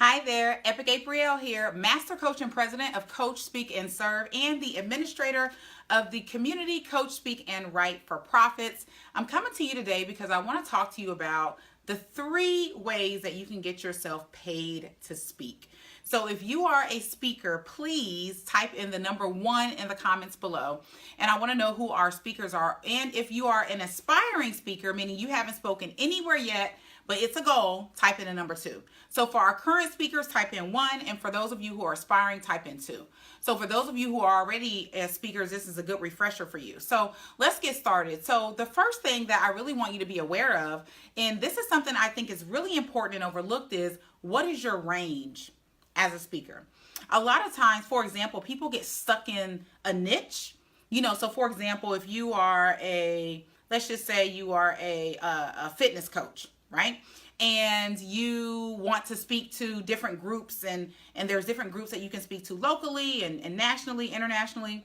Hi there, Epic April here, Master Coach and President of Coach Speak and Serve, and the administrator of the Community Coach Speak and Write for Profits. I'm coming to you today because I want to talk to you about the 3 ways that you can get yourself paid to speak. So if you are a speaker, please type in the number 1 in the comments below. And I want to know who our speakers are. And if you are an aspiring speaker, meaning you haven't spoken anywhere yet, but it's a goal, type in a number 2. So for our current speakers, type in 1, and for those of you who are aspiring, type in 2. So for those of you who are already as speakers, this is a good refresher for you. So let's get started. So the first thing that I really want you to be aware of, and this is something I think is really important and overlooked, is what is your range as a speaker? A lot of times, for example, people get stuck in a niche. So for example, if you are let's just say you are a fitness coach, right? And you want to speak to different groups, and there's different groups that you can speak to locally and nationally, internationally.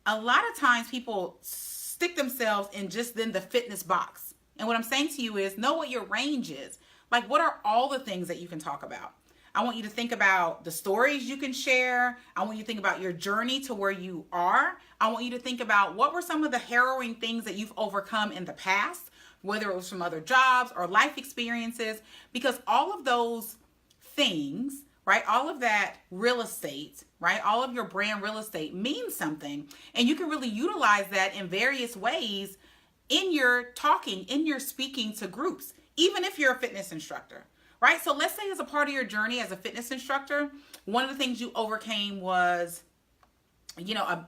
A lot of times people stick themselves in just then the fitness box. And what I'm saying to you is know what your range is. Like, what are all the things that you can talk about? I want you to think about the stories you can share. I want you to think about your journey to where you are. I want you to think about what were some of the harrowing things that you've overcome in the past, whether it was from other jobs or life experiences, because all of those things, right, all of that real estate, right, all of your brand real estate means something. And you can really utilize that in various ways in your talking, in your speaking to groups, even if you're a fitness instructor, right? So let's say as a part of your journey as a fitness instructor, one of the things you overcame was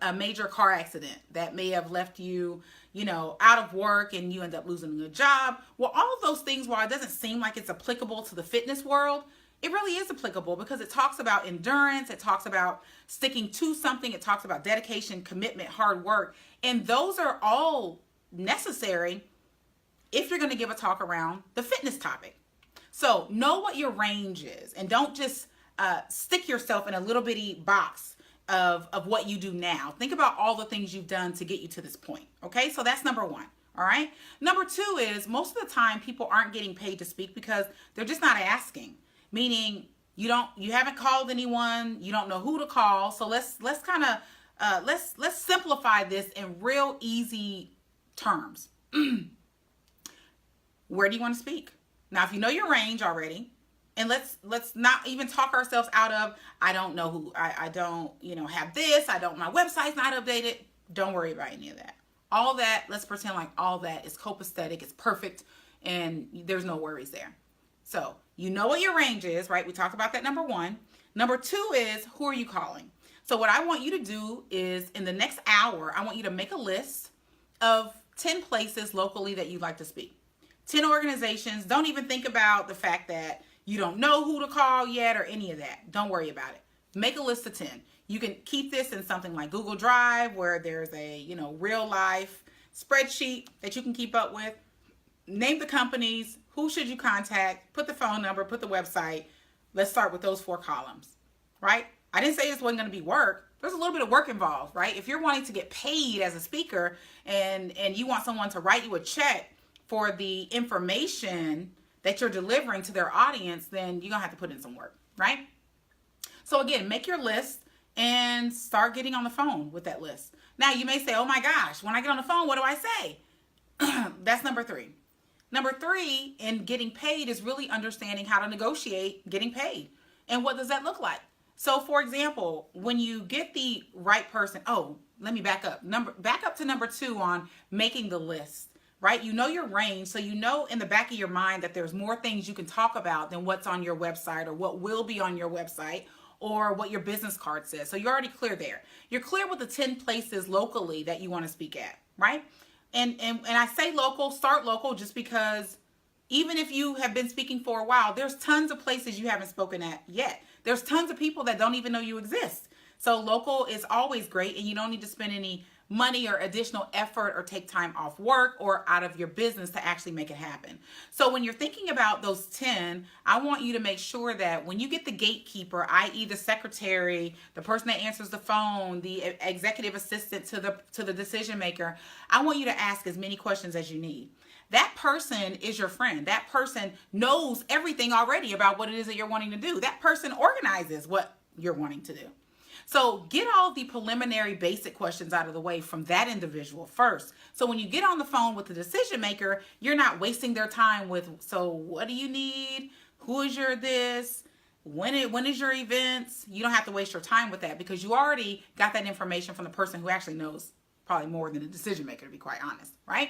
a major car accident that may have left you, out of work, and you end up losing your job. Well, all of those things, while it doesn't seem like it's applicable to the fitness world, it really is applicable because it talks about endurance. It talks about sticking to something. It talks about dedication, commitment, hard work. And those are all necessary if you're going to give a talk around the fitness topic. So know what your range is, and don't just stick yourself in a little bitty box of what you do now. Think about all the things you've done to get you to this point. Okay, so that's number 1. All right. Number 2 is most of the time people aren't getting paid to speak because they're just not asking. Meaning you haven't called anyone, you don't know who to call. So let's kind of let's simplify this in real easy terms. Where do you want to speak? Now, if you know your range already, and let's not even talk ourselves out of, I don't know who, I don't, have this, my website's not updated. Don't worry about any of that. All that, let's pretend like all that is copacetic, it's perfect, and there's no worries there. So, you know what your range is, right? We talked about that, number 1. Number 2 is, who are you calling? So what I want you to do is, in the next hour, I want you to make a list of 10 places locally that you'd like to speak. 10 organizations. Don't even think about the fact that you don't know who to call yet or any of that. Don't worry about it. Make a list of 10. You can keep this in something like Google Drive, where there's a, real life spreadsheet that you can keep up with. Name the companies. Who should you contact? Put the phone number, put the website. Let's start with those 4 columns, right? I didn't say this wasn't going to be work. There's a little bit of work involved, right? If you're wanting to get paid as a speaker and you want someone to write you a check for the information that you're delivering to their audience, then you're going to have to put in some work, right? So again, make your list and start getting on the phone with that list. Now, you may say, oh my gosh, when I get on the phone, what do I say? That's number 3. Number 3 in getting paid is really understanding how to negotiate getting paid. And what does that look like? So for example, when you get the right person, let me back up. Back up to number 2 on making the list. Right? You know your range, so you know in the back of your mind that there's more things you can talk about than what's on your website or what will be on your website or what your business card says. So you're already clear there. You're clear with the 10 places locally that you want to speak at, right? And I say local, start local, just because even if you have been speaking for a while, there's tons of places you haven't spoken at yet. There's tons of people that don't even know you exist. So local is always great, and you don't need to spend any money or additional effort or take time off work or out of your business to actually make it happen. So when you're thinking about those 10, I want you to make sure that when you get the gatekeeper, i.e. the secretary, the person that answers the phone, the executive assistant to the decision maker, I want you to ask as many questions as you need. that person is your friend. That person knows everything already about what it is that you're wanting to do. That person organizes what you're wanting to do. So get all the preliminary basic questions out of the way from that individual first. So when you get on the phone with the decision maker, you're not wasting their time with, so what do you need? Who is your this? When is your events? You don't have to waste your time with that because you already got that information from the person who actually knows probably more than the decision maker, to be quite honest, right?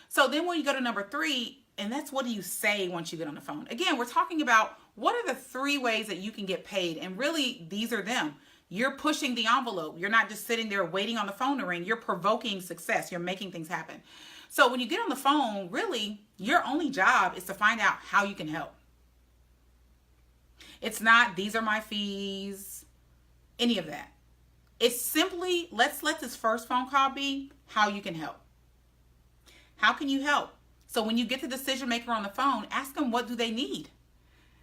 So then when you go to number 3, and that's what do you say once you get on the phone? Again, we're talking about what are the 3 ways that you can get paid, and really these are them. You're pushing the envelope. You're not just sitting there waiting on the phone to ring. You're provoking success. You're making things happen. So when you get on the phone, really, your only job is to find out how you can help. It's not, these are my fees, any of that. It's simply, let's let this first phone call be how you can help. How can you help? So when you get the decision maker on the phone, ask them, what do they need?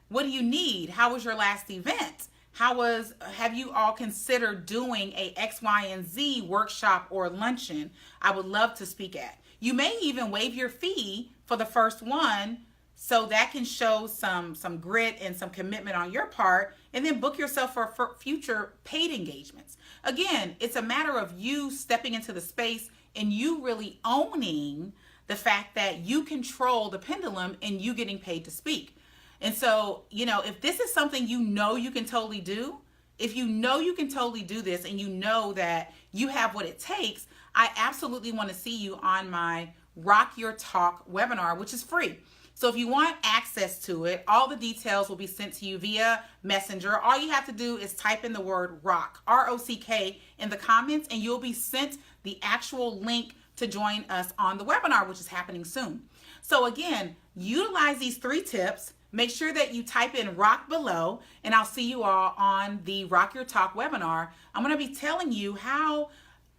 What do you need? How was your last event? Have you all considered doing a X, Y, and Z workshop or luncheon? I would love to speak at. You may even waive your fee for the first one, so that can show some grit and some commitment on your part, and then book yourself for future paid engagements. Again, it's a matter of you stepping into the space and you really owning the fact that you control the pendulum and you getting paid to speak. And so, if this is something you can totally do, if you know you can totally do this and you know that you have what it takes, I absolutely want to see you on my Rock Your Talk webinar, which is free. So if you want access to it, all the details will be sent to you via Messenger. All you have to do is type in the word ROCK, R-O-C-K, in the comments, and you'll be sent the actual link to join us on the webinar, which is happening soon. So again, utilize these 3 tips. Make sure that you type in ROCK below, and I'll see you all on the Rock Your Talk webinar. I'm going to be telling you how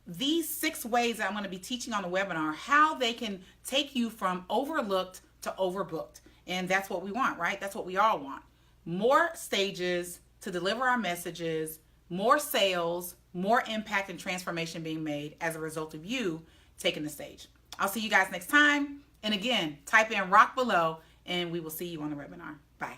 these 6 ways that I'm going to be teaching on the webinar, how they can take you from overlooked to overbooked. And that's what we want, right? That's what we all want. More stages to deliver our messages, more sales, more impact and transformation being made as a result of you taking the stage. I'll see you guys next time. And again, type in ROCK below, and we will see you on the webinar. Bye.